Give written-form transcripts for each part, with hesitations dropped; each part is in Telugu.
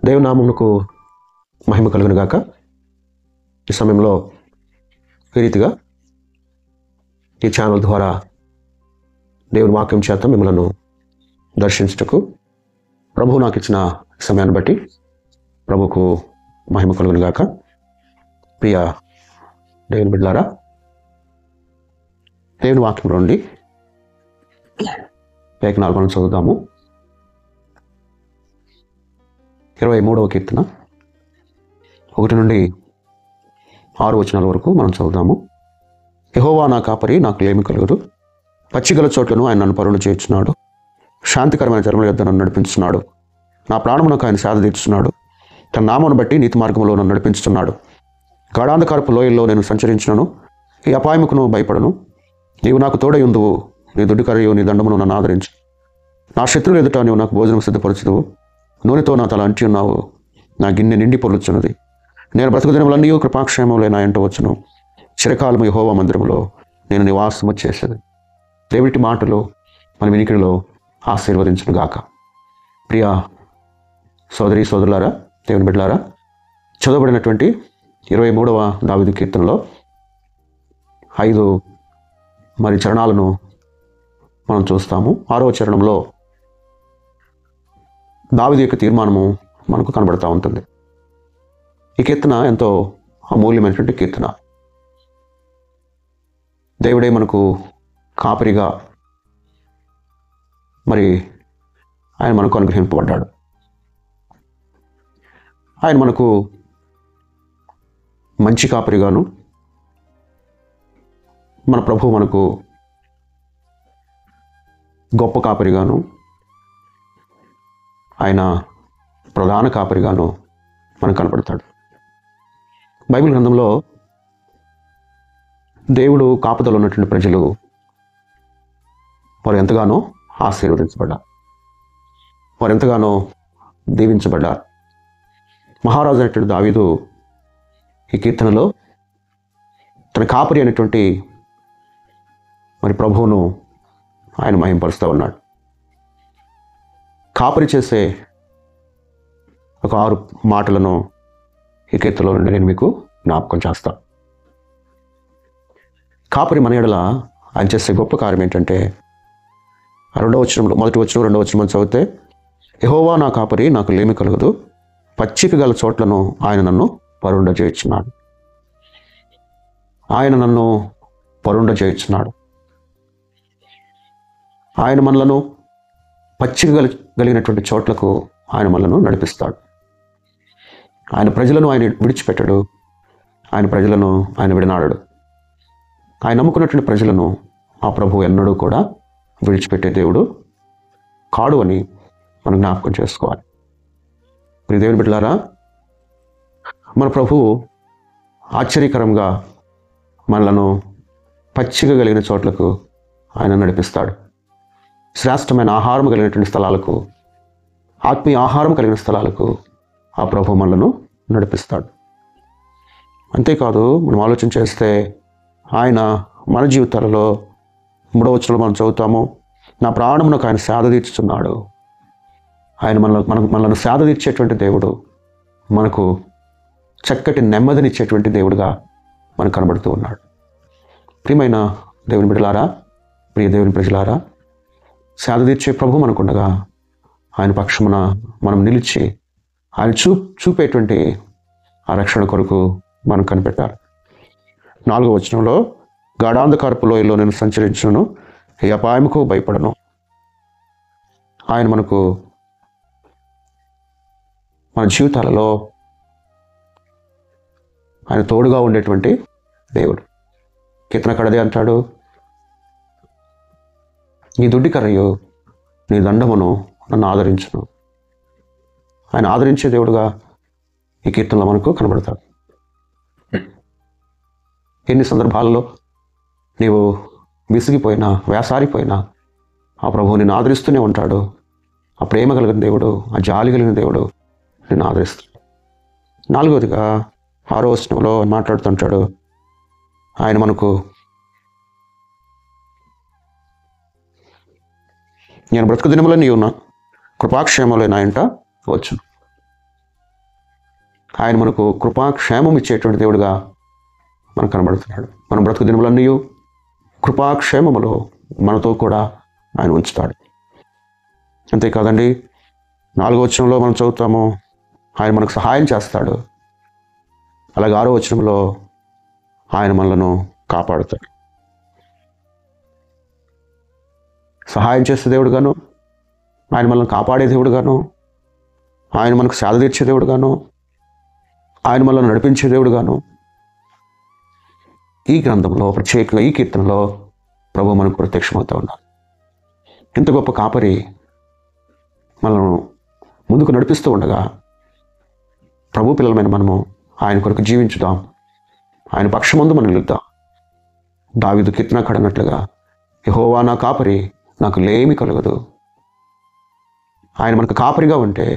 దేవునామమునకు మహిమ కలుగును గాక. ఈ సమయంలో ఈ రీతిగా ఈ ఛానల్ ద్వారా దేవుని వాక్యం చేత మిమ్మలను దర్శించుటకు ప్రభువు నాకు ఇచ్చిన సమయాన్ని బట్టి ప్రభువుకు మహిమ కలుగును గాక. ప్రియ దేవుని బిడ్డలారా, దేవుని వాక్యం నుండి లేఖనాలు మనం చదువుదాము. 23వ కీర్తన 1 నుండి 6 వచనాల వరకు మనం చదువుదాము. యెహోవా నా కాపరి, నాకు ఏమి కలుగదు. పచ్చిగల చోట్లను ఆయన నన్ను పరుండు చేర్చున్నాడు. శాంతికరమైన జలముల యొద్ద నన్ను నడిపించున్నాడు. నా ప్రాణమునకు ఆయన సేద తీర్చున్నాడు. తన నామమును బట్టి నీతి మార్గంలో నన్ను నడిపించుతున్నాడు. గాఢాంధకారపు లోయల్లో నేను సంచరించినను ఈ అపాయముకును భయపడను. నీవు నాకు తోడై ఉందువు. నీ దుడ్డు కర్రయు నీ దండమును నన్ను ఆదరించు. నా శత్రువులు ఎదుట నీవు నాకు భోజనం సిద్ధపరచుదువు. నూనెతో నా తల అంటి ఉన్నావు. నా గిన్నె నిండి పొర్లుచున్నది. నేను బ్రతుకు దినములన్నీ కృపాక్షేమములే నా ఎంట వచ్చును. చిరకాలము యెహోవా మందిరములో నేను నివాసము చేసేది. దేవుడి మాటలు మన వినికిడిలో ఆశీర్వదించును గాక. ప్రియ సోదరి సోదరులారా, దేవుని బిడ్డలారా, చదవబడినటువంటి 23వ దావీదు కీర్తనలో 5 చరణాలను మనం చూస్తాము. 6వ చరణంలో దావీదు యొక్క తీర్మానము మనకు కనబడతా ఉంటుంది. ఈ కీర్తన ఎంతో అమూల్యమైనటువంటి కీర్తన. దేవుడే మనకు కాపరిగా ఆయన మనకు అనుగ్రహింపబడ్డాడు. ఆయన మనకు మంచి కాపరిగాను, మన ప్రభువు మనకు గొప్ప కాపరిగాను, ఆయన ప్రధాన కాపరిగాను మనకు కనపడతాడు. బైబిల్ గ్రంథంలో దేవుడు కాపుదల ఉన్నటువంటి ప్రజలు వారు ఎంతగానో ఆశీర్వదించబడ్డారు. వారు ఎంతగానో దీవించబడ్డారు. మహారాజు అయినటువంటి దావీదు ఈ కీర్తనలో తన కాపరి అనేటువంటి ప్రభువును ఆయన మహింపరుస్తూ ఉన్నాడు. కాపరి చేసే ఒక 6 మాటలను ఈ కీర్తనలో నుండి నేను మీకు జ్ఞాపకం చేస్తాను. కాపరి మన యెడల ఆయన చేసే గొప్ప కార్యం ఏంటంటే, 2వ వచనంలో, మొదటి వచనం 2వ వచనం చదివితే, యెహోవా నా కాపరి, నాకు లేమి కలుగదు. పచ్చిక గల చోట్లను ఆయన నన్ను పరుండ చేయుచున్నాడు. ఆయన నన్ను పరుండ చేయుచున్నాడు. ఆయన మనలను పచ్చిక కలిగినటువంటి చోట్లకు ఆయన మనలను నడిపిస్తాడు. ఆయన ప్రజలను ఆయన విడిచిపెట్టడు. ఆయన ప్రజలను ఆయన విడనాడడు. ఆయన నమ్ముకున్నటువంటి ప్రజలను ఆ ప్రభువు ఎన్నడూ కూడా విడిచిపెట్టే దేవుడు కాడు అని మనం జ్ఞాపకం చేసుకోవాలి. ప్రియ దేవుని బిడ్డలారా, మన ప్రభువు ఆశ్చర్యకరంగా మనలను పచ్చిక కలిగిన చోట్లకు ఆయన నడిపిస్తాడు. శ్రేష్టమైన ఆహారం కలిగినటువంటి స్థలాలకు, ఆత్మీయ ఆహారం కలిగిన స్థలాలకు ఆ ప్రభు మనలను నడిపిస్తాడు. అంతేకాదు, మనం ఆలోచన చేస్తే ఆయన మన జీవితాలలో 3వ వచనంలో మనం చదువుతాము, నా ప్రాణమునకు ఆయన సేద తీర్చుచున్నాడు. ఆయన మనలను సేద తీర్చేటువంటి దేవుడు, మనకు చక్కటి నెమ్మదినిచ్చేటువంటి దేవుడుగా మనకు కనబడుతూ ఉన్నాడు. ప్రియమైన దేవుని బిడ్డలారా, ప్రియ దేవుని ప్రజలారా, సేద తీర్చే ప్రభు మనకుండగా ఆయన పక్షమున మనం నిలిచి ఆయన చూపేటువంటి ఆ రక్షణ కొరకు మనం కనిపెట్టాలి. 4వ వచనంలో, గాఢాంధకారపు లోయలో నేను సంచరించును, ఈ అపాయముకు భయపడను. ఆయన మనకు మన జీవితాలలో ఆయన తోడుగా ఉండేటువంటి దేవుడు. కీర్తనకారుడు అంటాడు, నీ దుడ్డి కర్రయు నీ దండమును నన్ను ఆదరించును. ఆయన ఆదరించే దేవుడుగా ఈ కీర్తనలో మనకు కనబడతాడు. ఎన్ని సందర్భాలలో నీవు విసిగిపోయినా, వేసారిపోయినా ఆ ప్రభువు నిన్ను ఆదరిస్తూనే ఉంటాడు. ఆ ప్రేమ కలిగిన దేవుడు, ఆ జాలి కలిగిన దేవుడు నిన్ను ఆదరిస్తాడు. 4వదిగా 6వ వచనంలో మాట్లాడుతుంటాడు, ఆయన మనకు నేను బ్రతుకు దినములన్నీ ఉన్న కృపాక్షేమములే నా ఇంట వచ్చును. ఆయన మనకు కృపాక్షేమం ఇచ్చేటువంటి దేవుడిగా మనకు కనబడుతున్నాడు. మన బ్రతుకు దినములన్నీ కృపాక్షేమములో మనతో కూడా ఆయన ఉంచుతాడు. అంతేకాదండి, 4వ వచనంలో మనం చదువుతాము, ఆయన మనకు సహాయం చేస్తాడు. అలాగే 6వ వచనంలో ఆయన మనలను కాపాడుతాడు. సహాయం చేసే దేవుడుగాను, ఆయన మనల్ని కాపాడే దేవుడుగాను, ఆయన మనకు సేద తీర్చే దేవుడుగాను, ఆయన మనల్ని నడిపించే దేవుడుగాను ఈ గ్రంథంలో, ప్రత్యేకంగా ఈ కీర్తనలో ప్రభు మనకు ప్రత్యక్షమవుతూ ఉన్నారు. ఇంత గొప్ప కాపరి మనల్ని ముందుకు నడిపిస్తూ ఉండగా ప్రభు పిల్లలమైన మనము ఆయన కొరకు జీవించుదాం. ఆయన పక్షమందు మనం నిలుద్దాం. దావీదు కీర్తనకారుడు అన్నట్లుగా, యెహోవా నా కాపరి, నాకు లేమి కలగదు. ఆయన మనకు కాపరిగా ఉంటే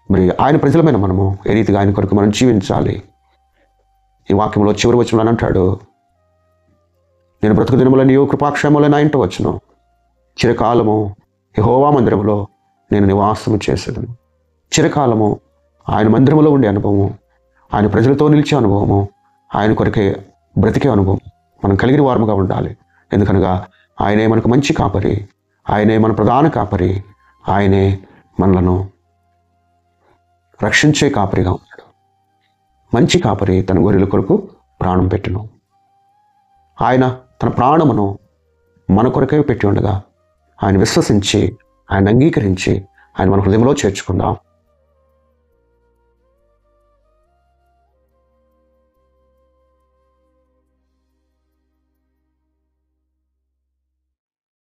మరి ఆయన ప్రజలమైన మనము ఏ రీతిగా ఆయన కొరకు మనం జీవించాలి. ఈ వాక్యంలో చివరి వచనంలో అంటాడు, నేను బ్రతుకు దినములని కృపాక్షేమములు నా ఇంట వచ్చును, చిరకాలము యెహోవా మందిరములో నేను నివాసము చేసేదను. చిరకాలము ఆయన మందిరములో ఉండే అనుభవము, ఆయన ప్రజలతో నిలిచే అనుభవము, ఆయన కొరకే బ్రతికే అనుభవం మనం కలిగిన వారముగా ఉండాలి. ఎందుకనగా ఆయనే మనకు మంచి కాపరి, ఆయనే మన ప్రధాన కాపరి, ఆయనే మనలను రక్షించే కాపరిగా ఉన్నాడు. మంచి కాపరి తన గొర్రెల కొరకు ప్రాణం పెట్టును. ఆయన తన ప్రాణమును మన కొరకే పెట్టి ఉండగా ఆయన విశ్వసించి, ఆయన అంగీకరించి ఆయన మన హృదయంలో చేర్చుకుందాం.